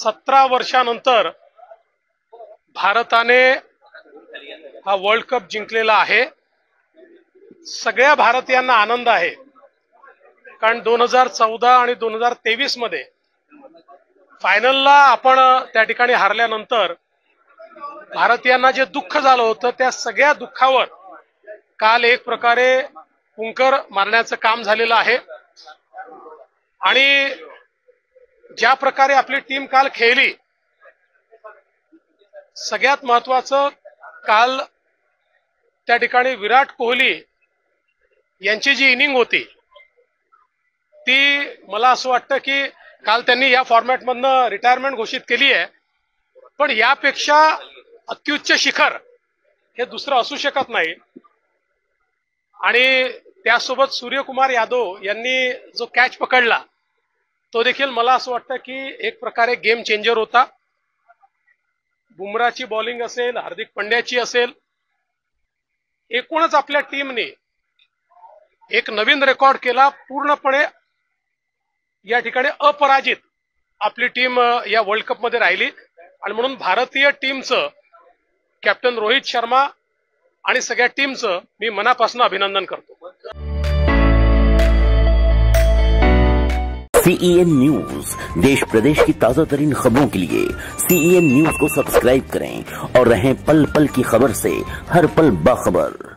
17 वर्षानंतर भारताने हा वर्ल्ड कप जिंकलेला आहे। सगळ्या भारतीयांना आनंद आहे, कारण 2014 आणि 2023 मध्ये फायनलला आपण त्या ठिकाणी हारल्यानंतर भारतीयांना जे दुःख झालं होतं त्या सगळ्या दुःखावर काल एक प्रकारे पुंकर मारण्याचं काम झालेलं आहे। आणि ज्या प्रकारे आपली टीम काल खेळली, सगळ्यात महत्त्वाचं काल त्या ठिकाणी विराट कोहली यांची जी इनिंग होती ती मला असं वाटतं की काल त्यांनी या फॉर्मॅटमधनं रिटायरमेंट घोषित केली आहे, पण यापेक्षा अत्युच्च शिखर हे दुसरं असू शकत नाही। आणि त्यासोबत सूर्यकुमार यादव यांनी जो कॅच पकडला तो देखील मला असं वाटतं की एक प्रकारे गेम चेंजर होता। बुमराची बॉलिंग असेल, हार्दिक पंड्याची असेल, एकूणच आपल्या टीमने एक नवीन रेकॉर्ड केला। पूर्णपणे या ठिकाणी अपराजित आपली टीम या वर्ल्ड कप मध्ये राहिली आणि म्हणून भारतीय टीमचं कॅप्टन रोहित शर्मा आणि सगळ्या टीमचं मी मनापासून अभिनंदन करतो। CEN न्यूज, देश प्रदेश की ताजा तरीन खबरों के लिए CEN न्यूज को सब्सक्राइब करें और रहें पल पल की खबर से हर पल बाखबर।